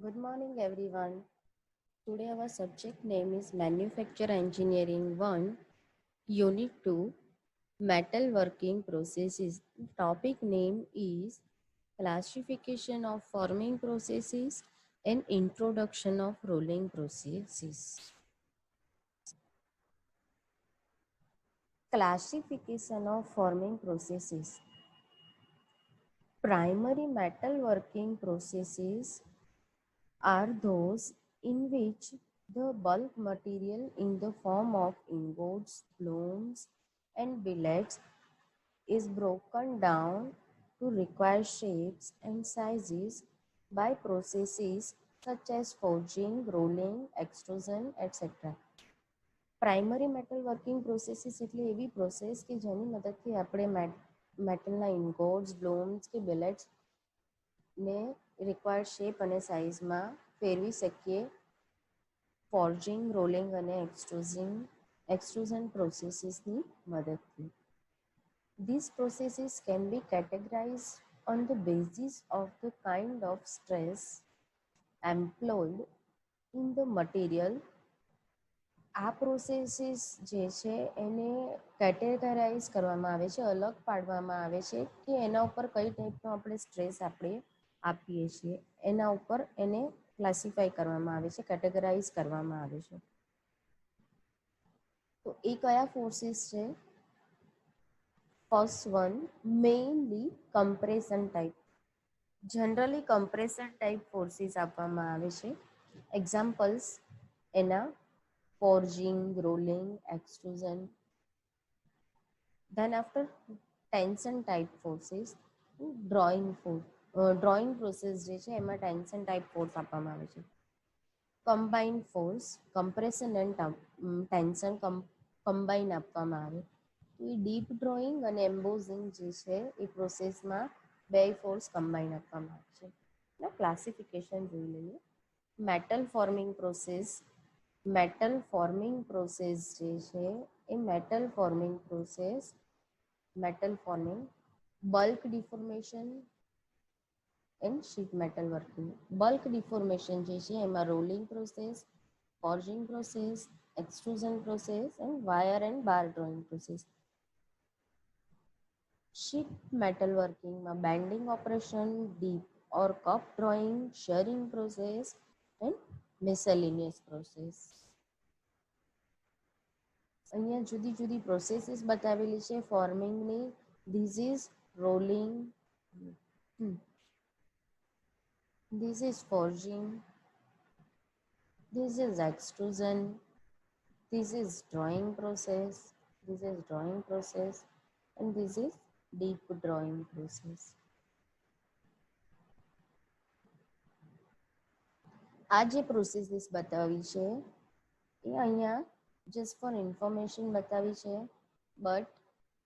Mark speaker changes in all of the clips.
Speaker 1: Good morning, everyone. Today, our subject name is Manufacture Engineering 1, Unit 2, Metal Working Processes. Topic name is Classification of Forming Processes and Introduction of Rolling Processes. Classification of Forming Processes. Primary metal working processes are those in which the bulk material in the form of ingots, blooms, and billets is broken down to required shapes and sizes by processes such as forging, rolling, extrusion, etc. Primary metal working processes એટલે એવી process કે જેની મદદથી આપણે મેટલના ઇન્ગોટ્સ, બ્લોમ્સ કે બિલેટ્સને required shape અને સાઇઝમાં ફેરવી શકીએ ફોર્જિંગ, રોલિંગ અને એક્સટ્રુઝન પ્રોસેસીસની મદદથી. These processes can be categorized on the basis of the kind of stress employed in the material. આ પ્રોસેસીસ જે છે એને કેટેગરાઇઝ કરવામાં આવે છે, અલગ પાડવામાં આવે છે કે એના ઉપર કઈ ટાઈપનો આપણે સ્ટ્રેસ આપણે આપીએ છીએ, એના ઉપર એને ક્લાસિફાઈ કરવામાં આવે છે, કેટેગરાઇઝ કરવામાં આવે છે. તો એ કયા ફોર્સીસ છે? First one, mainly compression type. Generally compression type forces આપવામાં આવે છે. એક્ઝામ્પલ્સ એના forging, rolling, extrusion. Then after tension type forces, drawing process જે છે એમાં tension type force આપવામાં આવે છે. combined force, compression and tension combine આપવામાં આવે. તો એ ડીપ ડ્રોઈંગ અને એમ્બોઝિંગ જે છે એ પ્રોસેસમાં બે ફોર્સ કમ્બાઈન આપવામાં આવે છે. એના ક્લાસિફિકેશન જોઈ લઈએ. મેટલ ફોર્મિંગ પ્રોસેસ જે છે એ metal forming bulk deformation and sheet metal working. Bulk deformation જે છે એમાં rolling process, forging process, extrusion process and wire and bar drawing process. Sheet metal વર્કિંગમાં bending operation, deep or cup drawing, shearing process and miscellaneous process. અહીંયા જુદી જુદી processes બતાવેલી છે ફોર્મિંગની. This is rolling, this is forging, this is extrusion, this is drawing process, and this is deep drawing process. આ જે processes બતાવી છે એ અહીંયા જસ્ટ ફોર ઇન્ફોર્મેશન બતાવી છે, બટ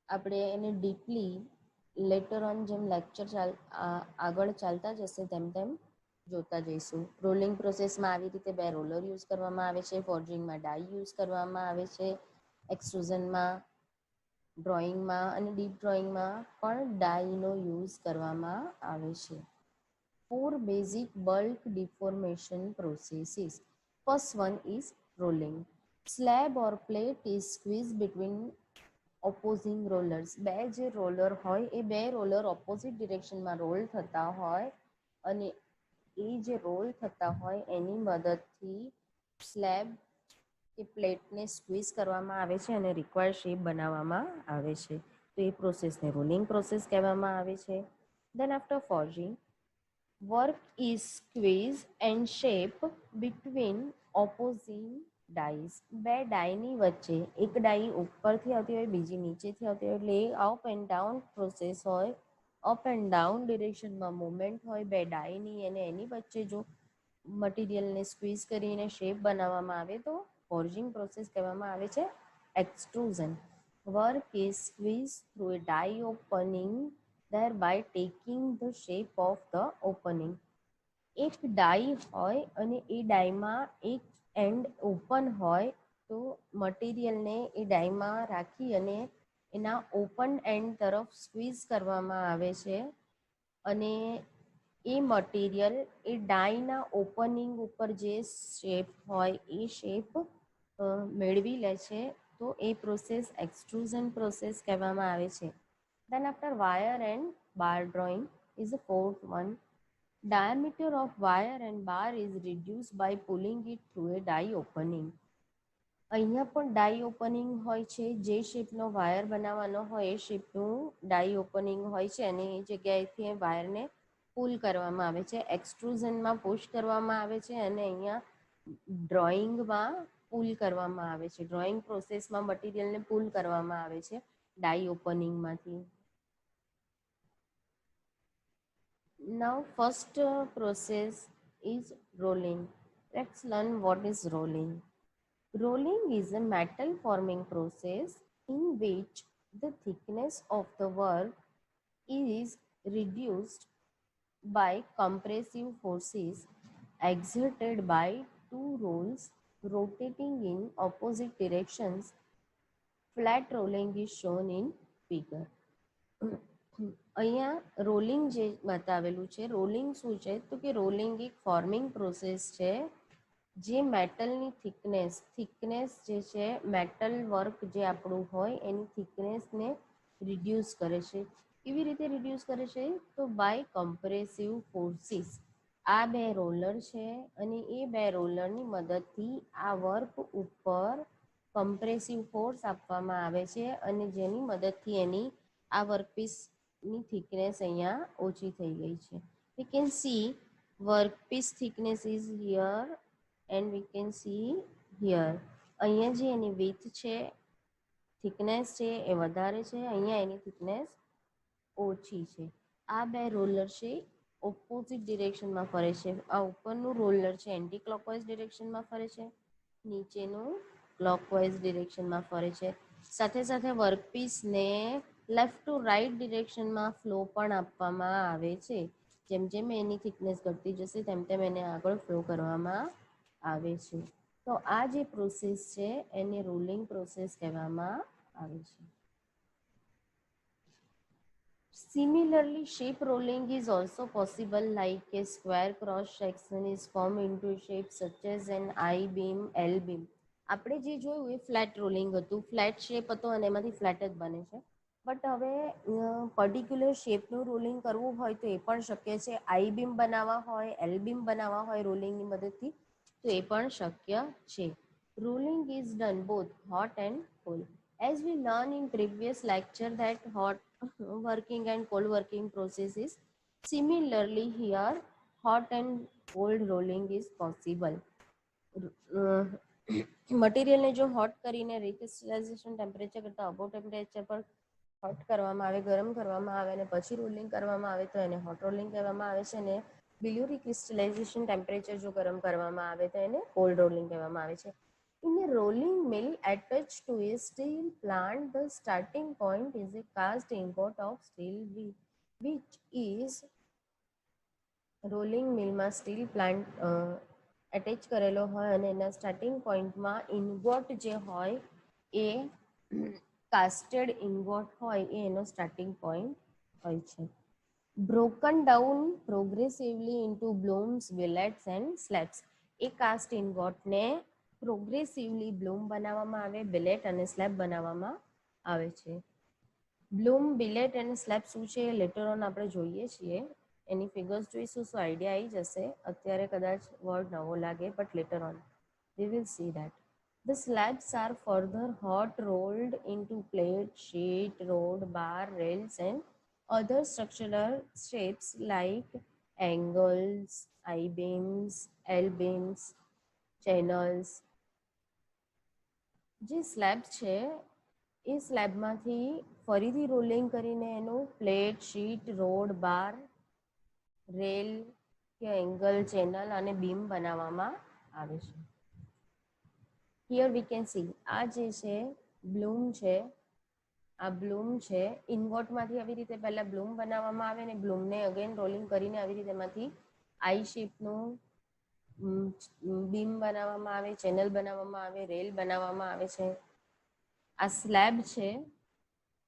Speaker 1: આપણે એને ડીપલી લેટર ઓન જેમ લેક્ચર આગળ ચાલતા જશે તેમ તેમ જોતા જઈશું. રોલિંગ પ્રોસેસમાં આવી રીતે બે રોલર યુઝ કરવામાં આવે છે, ફોર્જિંગમાં ડાઈ યુઝ કરવામાં આવે છે, એક્સટ્રુઝનમાં, ડ્રોઈંગમાં અને ડીપ ડ્રોઈંગમાં પણ ડાઈનો યુઝ કરવામાં આવે છે. 4 basic bulk deformation processes. First one is rolling. Slab or plate is squeezed between opposing rollers. બે જે રોલર હોય એ બે રોલર ઓપોઝિટ ડિરેક્શનમાં રોલ થતા હોય અને એ જે રોલ થતા હોય એની મદદથી સ્લેબ કે પ્લેટને સ્ક્વીઝ કરવામાં આવે છે અને રિક્વાયર્ડ શેપ બનાવવામાં આવે છે. તો એ પ્રોસેસને રોલિંગ પ્રોસેસ કહેવામાં આવે છે. Then after forging, work is squeeze and shape between opposing dies. બે ડાયની વચ્ચે એક ડાઈ ઉપરથી આવતી હોય, બીજી નીચેથી આવતી હોય, એટલે અપ એન્ડ ડાઉન પ્રોસેસ હોય, અપ એન્ડ ડાઉન ડિરેક્શનમાં મૂવમેન્ટ હોય બે ડાયની, અને એની વચ્ચે જો મટીરિયલને સ્ક્વીઝ કરીને શેપ બનાવવામાં આવે તો ફોર્જિંગ પ્રોસેસ કહેવામાં આવે છે. Extrusion, work is squeeze through A die opening thereby taking the shape of the opening. એક ડાઈ હોય અને એ ડાઈમાં એક એન્ડ ઓપન હોય તો મટીરિયલને એ ડાઈમાં રાખી અને એના ઓપન એન્ડ તરફ સ્ક્વીઝ કરવામાં આવે છે અને એ મટીરિયલ એ ડાયના ઓપનિંગ ઉપર જે શેપ હોય એ શેપ મેળવી લે છે, તો એ પ્રોસેસ એક્સટ્રુઝન પ્રોસેસ કહેવામાં આવે છે. Then after wire and bar drawing is the fourth one. Diameter of wire and bar is reduced by pulling it through a die opening. અહીંયા પણ ડાઈ ઓપનિંગ હોય છે, જે શેપનો વાયર બનાવવાનો હોય એ શેપનું ડાઈ ઓપનિંગ હોય છે અને એ જગ્યાએથી વાયરને પુલ કરવામાં આવે છે. એક્સટ્રુઝનમાં પુશ કરવામાં આવે છે અને અહીંયા ડ્રોઈંગમાં પુલ કરવામાં આવે છે. ડ્રોઈંગ પ્રોસેસમાં મટીરિયલને પુલ કરવામાં આવે છે ડાઈ ઓપનિંગમાંથી. Now first process is rolling. Let's learn what is rolling. Rolling is a metal forming process in which the thickness of the work is reduced by compressive forces exerted by two rolls rotating in opposite directions. Flat rolling is shown in figure. અહીંયા rolling જે બતાવેલું છે, rolling શું છે તો કે rolling એક forming process છે જે મેટલની થિકનેસ જે છે, મેટલ વર્ક જે આપણું હોય એની થિકનેસને રિડ્યુસ કરે છે. કેવી રીતે રિડ્યુસ કરે છે તો બાય કમ્પ્રેસિવ ફોર્સિસ. આ બે રોલર છે અને એ બે રોલરની મદદથી આ વર્ક ઉપર કમ્પ્રેસિવ ફોર્સ આપવામાં આવે છે અને જેની મદદથી એની આ વર્કપીસની થિકનેસ અહીંયા ઓછી થઈ ગઈ છે. We can see workpiece thickness is here and we can see here. અહીંયા જે એની વિડ્થ છે, થિકનેસ છે એ વધારે છે, અહીંયા એની થિકનેસ ઓછી છે. આ બે રોલર છે ઓપોઝિટ ડિરેક્શનમાં ફરે છે. આ ઉપરનું રોલર છે એન્ટી ક્લોકવાઇઝ ડિરેક્શનમાં ફરે છે, નીચેનું ક્લોકવાઇઝ ડિરેક્શનમાં ફરે છે. સાથે સાથે વર્કપીસને લેફ્ટ ટુ રાઇટ ડિરેક્શનમાં ફ્લો પણ આપવામાં આવે છે. જેમ જેમ એની થિકનેસ ઘટતી જશે તેમ તેમ એને આગળ ફ્લો કરવામાં આવે છે. તો આ જે પ્રોસેસ છે એને રોલિંગ પ્રોસેસ કહેવામાં આવે છે. Similarly, shape rolling is also possible, like a square cross section is formed into shape such as an I-beam, L-beam. આપણે જે જોયું એ ફ્લેટ રોલિંગ હતું, ફ્લેટ શેપ હતો અને એમાંથી ફ્લેટ જ બને છે. બટ હવે પર્ટિક્યુલર શેપનું રોલિંગ કરવું હોય તો એ પણ શક્ય છે. આઈ બીમ બનાવવા હોય, એલ બીમ બનાવવા હોય રોલિંગની મદદથી તો એ પણ શક્ય છે. Rolling is done both hot and cold. As we learned in previous lecture that hot working and cold working process is similarly here hot and cold rolling is possible. મટીરિયલને જો hot કરીને રિક્રિસ્ટલાઇઝેશન temperature કરતાં above temperature પર hot કરવામાં આવે, ગરમ કરવામાં આવે અને પછી રોલિંગ કરવામાં આવે તો એને હોટ રોલિંગ કહેવામાં આવે છે. અને બિલો રિક્રિસ્ટલાઇઝેશન ટેમ્પરેચર જો ગરમ કરવામાં આવે તો એને કોલ્ડ રોલિંગ કહેવામાં આવે છે. In a rolling mill attached to a steel plant, the starting point is a cast ingot of steel which is rolling mill માં સ્ટીલ પ્લાન્ટ એટેચ કરેલો હોય અને એના સ્ટાર્ટિંગ પોઈન્ટમાં ઇન્ગોટ જે હોય એ કાસ્ટેડ ઇન્ગોટ હોય એ એનો સ્ટાર્ટિંગ પોઈન્ટ હોય છે. broken down progressively into blooms, billets and slabs. એ કાસ્ટ ઇન્ગોટને પ્રોગ્રેસિવલી બ્લૂમ બનાવવામાં આવે, બિલેટ અને સ્લેબ બનાવવામાં આવે છે. બ્લૂમ, બિલેટ અને સ્લેબ શું છે એ લેટર ઓન આપણે જોઈએ છીએ. એની ફિગર્સ જોઈશું તો આઈડિયા આવી જશે. અત્યારે કદાચ વર્ડ નવો લાગે but letter on we will see that. The slabs are further hot rolled into plate, sheet, rod, bar, rails and other structural shapes like angles, I-beams, L-beams, channels. જે slab છે એ સ્લેબમાંથી ફરીથી rolling કરીને એનું plate, sheet, road, બાર, rail કે angle, channel અને beam બનાવવામાં આવે છે. હિયર વી કેન સી આ જે છે બ્લૂમ છે, આ બ્લૂમ છે. ઇન્ગોટમાંથી આવી રીતે પહેલા બ્લૂમ બનાવવામાં આવે અને બ્લૂમને અગેન રોલિંગ કરીને આવી રીતે એમાંથી આઈ શેપનું બીમ બનાવવામાં આવે, ચેનલ બનાવવામાં આવે, રેલ બનાવવામાં આવે છે. આ સ્લેબ છે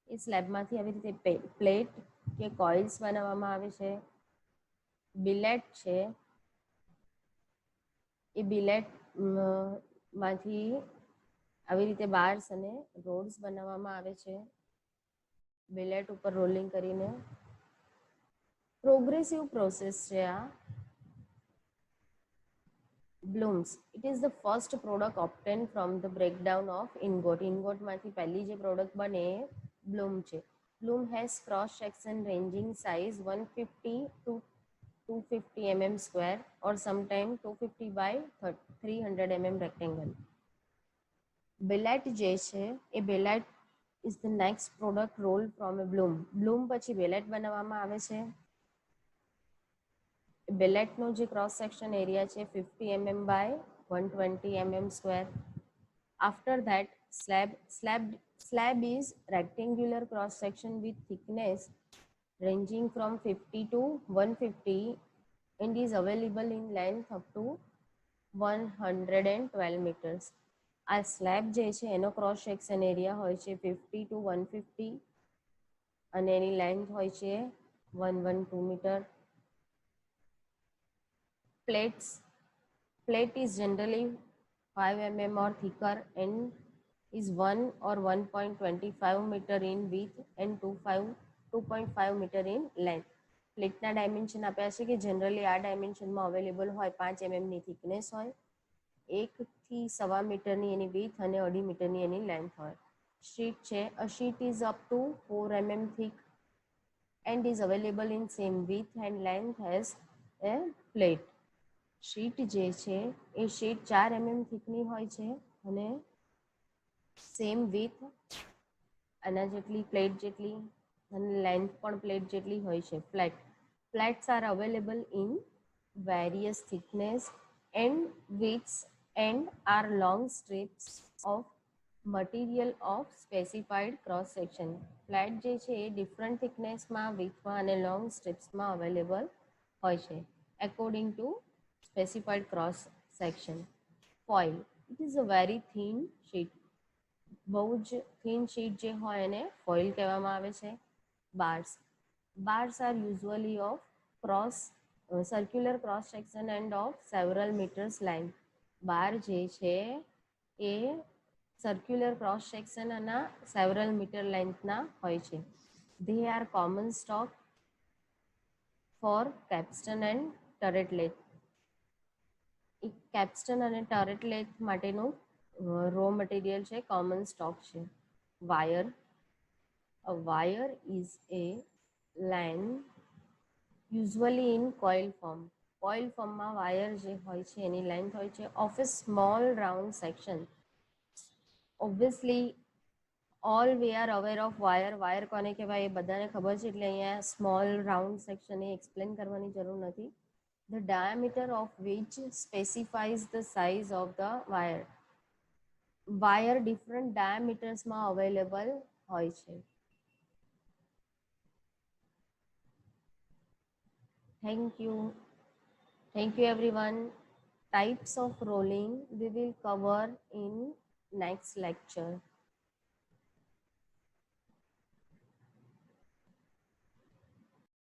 Speaker 1: એ સ્લેબમાંથી આવી રીતે પ્લેટ કે કોઇલ્સ બનાવવામાં આવે છે. બિલેટ છે એ બિલેટ માંથી આવી રીતે બાર્સ અને રોડ્સ બનાવવામાં આવે છે બિલેટ ઉપર રોલિંગ કરીને. પ્રોગ્રેસિવ પ્રોસેસ છે આ. Blooms, it is the first product obtained from the breakdown of ingot. ઇનગોટમાંથી પહેલી જે પ્રોડક્ટ બને એ બ્લૂમ છે. Bloom has cross section ranging size 150 to 250 mm square or sometime 250 by 300 mm rectangle. Billet જે છે એ billet is the next product roll from a bloom. Bloom પછી બિલેટ બનાવવામાં આવે છે. બિલેટનો જે ક્રોસ સેક્શન એરિયા છે 50 mm by 120 mm square. After that, slab is rectangular cross section with thickness ranging from 50 to 150 and is available in length up to 112 meters. આ slab જે છે એનો ક્રોસ સેક્શન એરિયા હોય છે 50 to 150 અને એની length હોય છે 112 metre. Plate is generally 5 mm or thicker and is 1 or 1.25 meter in width and 2.5 meter in length. પ્લેટના ડાયમેન્શન આપ્યા છે કે જનરલી આ ડાયમેન્શનમાં અવેલેબલ હોય 5 mm ની થિકનેસ હોય, 1 થી 1.25 મીટરની એની width અને 2.5 મીટરની એની લેન્થ હોય. શીટ છે, a sheet is up to 4 mm thick and is available in same width and length as a plate. Sheet જે છે એ શીટ 4 mm થિકની હોય છે અને સેમ વિથ આના જેટલી પ્લેટ જેટલી અને લેન્થ પણ પ્લેટ જેટલી હોય છે. Flats are available in various thickness and widths and are long strips of material of specified cross section. Flat જે છે એ ડિફરન્ટ થિકનેસમાં, વિથમાં અને લોંગ સ્ટ્રીપ્સમાં અવેલેબલ હોય છે according to specified cross section. Foil, it is a very thin sheet. બહુ જ thin sheet જે હોય એને ફોઇલ કહેવામાં આવે છે. Bars are usually of circular cross section and of several meters length. બાર જે છે એ સર્ક્યુલર ક્રોસ સેક્શન અને સેવરલ મીટર લેન્થના હોય છે. They are common stock for capstan and turret lathe. કેપ્સ્ટન અને ટરેટ લેથ માટેનું રો મટીરિયલ છે, કોમન સ્ટોક છે. Wire, a wire is a line usually in coil form. Coil ફોર્મમાં wire જે હોય છે એની લેન્થ હોય છે of a small round section. Obviously all we are aware of wire. Wire કોને કહેવાય એ બધાને ખબર છે એટલે અહીંયા small round section A explain કરવાની જરૂર નથી. The diameter of which specifies the size of the wire. Wire different diameters માં available હોય છે. Thank you everyone. Types of rolling we will cover in next lecture.